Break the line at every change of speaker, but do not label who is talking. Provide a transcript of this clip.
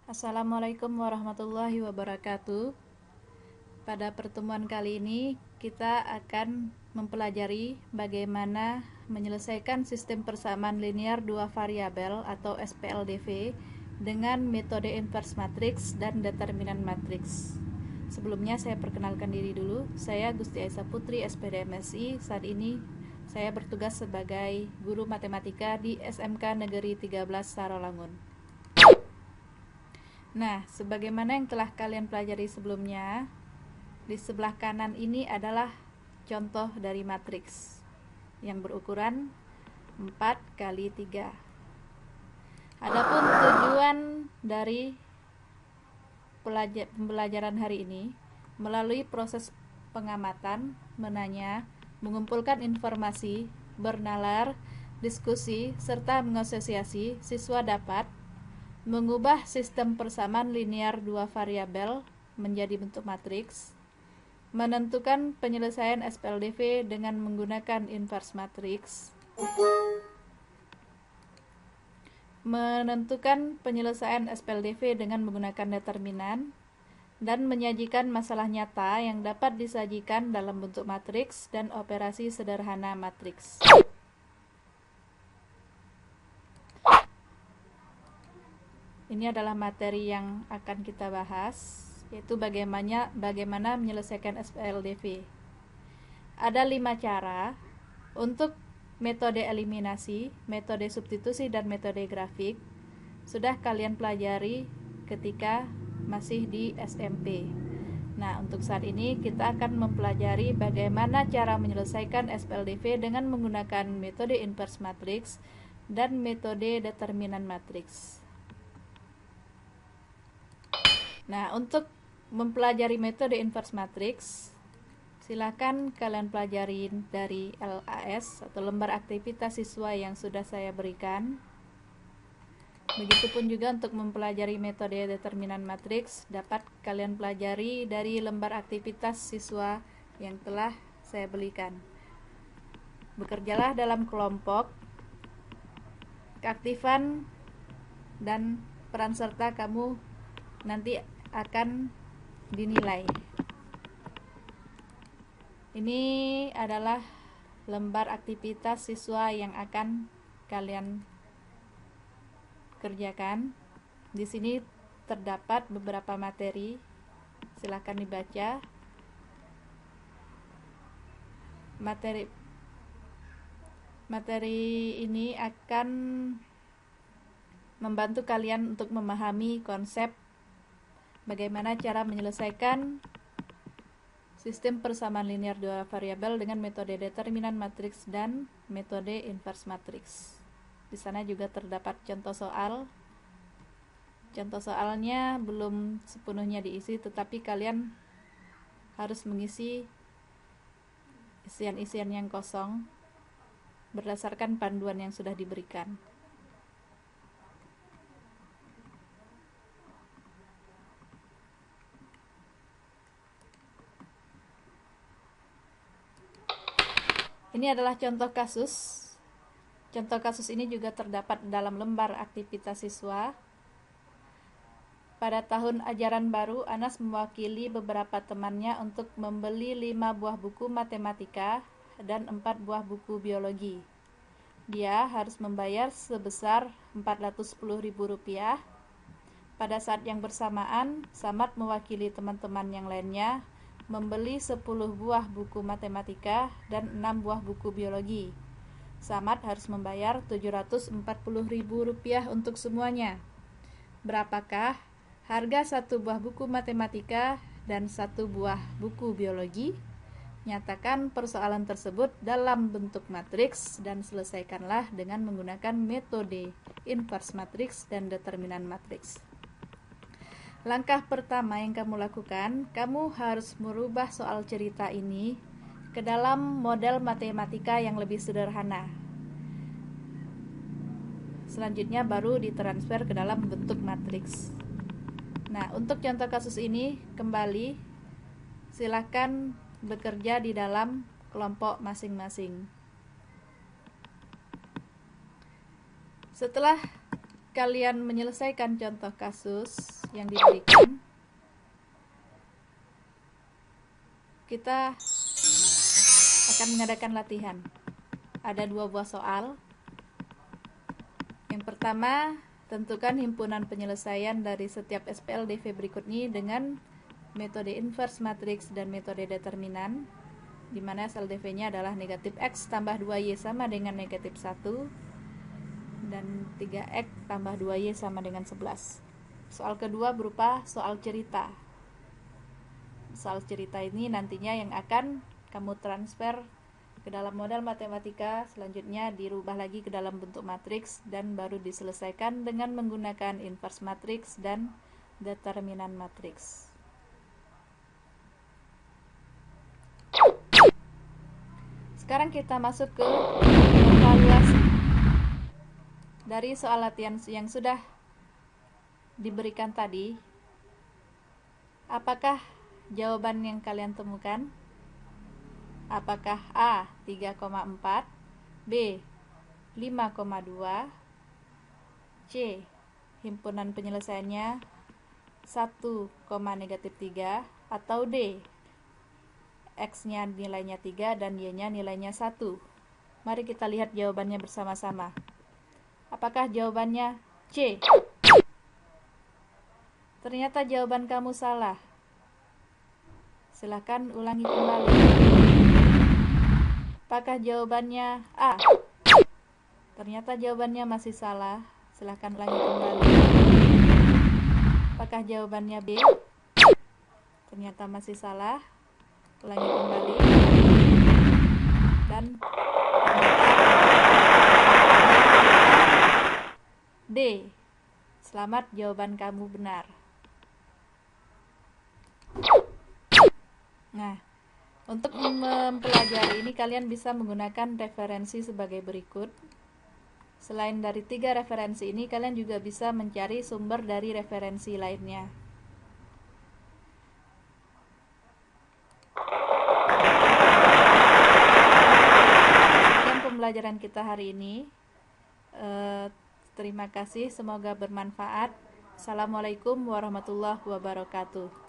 Assalamualaikum warahmatullahi wabarakatuh. Pada pertemuan kali ini kita akan mempelajari bagaimana menyelesaikan sistem persamaan linear dua variabel atau SPLDV dengan metode inverse matrix dan determinan matrix. Sebelumnya saya perkenalkan diri dulu. Saya Gusti Aisyah Putri, SPD MSI. Saat ini saya bertugas sebagai guru matematika di SMK Negeri 13 Sarolangun. Nah, sebagaimana yang telah kalian pelajari sebelumnya, di sebelah kanan ini adalah contoh dari matriks yang berukuran 4 kali 3. Adapun tujuan dari pembelajaran hari ini melalui proses pengamatan, menanya, mengumpulkan informasi, bernalar, diskusi, serta mengasosiasi, siswa dapat mengubah sistem persamaan linear dua variabel menjadi bentuk matriks, menentukan penyelesaian SPLDV dengan menggunakan inverse matrix, menentukan penyelesaian SPLDV dengan menggunakan determinan, dan menyajikan masalah nyata yang dapat disajikan dalam bentuk matriks dan operasi sederhana matriks. Ini adalah materi yang akan kita bahas, yaitu bagaimana menyelesaikan SPLDV. Ada 5 cara untuk metode eliminasi, metode substitusi, dan metode grafik. Sudah kalian pelajari ketika masih di SMP. Nah, untuk saat ini kita akan mempelajari bagaimana cara menyelesaikan SPLDV dengan menggunakan metode inverse matrix dan metode determinan matrix. Nah, untuk mempelajari metode inverse matrix, silakan kalian pelajari dari LAS atau lembar aktivitas siswa yang sudah saya berikan. Begitupun juga untuk mempelajari metode determinan matrix dapat kalian pelajari dari lembar aktivitas siswa yang telah saya berikan. Bekerjalah dalam kelompok. Keaktifan dan peran serta kamu nanti akan dinilai. Ini adalah lembar aktivitas siswa yang akan kalian kerjakan. Di sini terdapat beberapa materi. Silakan dibaca. Materi ini akan membantu kalian untuk memahami konsep bagaimana cara menyelesaikan sistem persamaan linear dua variabel dengan metode determinan matriks dan metode inverse matrix. Di sana juga terdapat contoh soal. Contoh soalnya belum sepenuhnya diisi, tetapi kalian harus mengisi isian-isian yang kosong berdasarkan panduan yang sudah diberikan. Ini adalah contoh kasus. Contoh kasus ini juga terdapat dalam lembar aktivitas siswa. Pada tahun ajaran baru, Anas mewakili beberapa temannya untuk membeli 5 buah buku matematika dan 4 buah buku biologi. Dia harus membayar sebesar Rp410.000. Pada saat yang bersamaan, Samad mewakili teman-teman yang lainnya membeli 10 buah buku matematika dan 6 buah buku biologi. Samad harus membayar Rp740.000 untuk semuanya. Berapakah harga 1 buah buku matematika dan 1 buah buku biologi? Nyatakan persoalan tersebut dalam bentuk matriks dan selesaikanlah dengan menggunakan metode inverse matrix dan determinan matrix. Langkah pertama yang kamu lakukan, kamu harus merubah soal cerita ini ke dalam model matematika yang lebih sederhana. Selanjutnya baru ditransfer ke dalam bentuk matriks. Nah, untuk contoh kasus ini, kembali silakan bekerja di dalam kelompok masing-masing. Setelah kalian menyelesaikan contoh kasus yang diberikan, kita akan mengadakan latihan. Ada 2 buah soal. Yang pertama, tentukan himpunan penyelesaian dari setiap SPLDV berikut ini dengan metode inverse matrix dan metode determinan, di mana SLDV-nya adalah negatif X tambah 2Y sama dengan negatif 1 dan 3X tambah 2Y sama dengan 11. Soal kedua berupa soal cerita. Soal cerita ini nantinya yang akan kamu transfer ke dalam model matematika, selanjutnya dirubah lagi ke dalam bentuk matriks dan baru diselesaikan dengan menggunakan inverse matrix dan determinan matriks. Sekarang kita masuk ke evaluasi dari soal latihan yang sudah diberikan tadi. Apakah jawaban yang kalian temukan? Apakah A 3,4, B 5,2, C himpunan penyelesaiannya 1,-3, atau D X-nya nilainya 3 dan Y-nya nilainya 1? Mari kita lihat jawabannya bersama-sama. Apakah jawabannya C? Ternyata jawaban kamu salah. Silahkan ulangi kembali. Apakah jawabannya A? Ternyata jawabannya masih salah. Silahkan ulangi kembali. Apakah jawabannya B? Ternyata masih salah. Ulangi kembali. Dan D. Selamat, jawaban kamu benar. Nah, untuk mempelajari ini kalian bisa menggunakan referensi sebagai berikut. Selain dari 3 referensi ini, kalian juga bisa mencari sumber dari referensi lainnya. Sekian pembelajaran kita hari ini. Terima kasih, semoga bermanfaat. Assalamualaikum warahmatullahi wabarakatuh.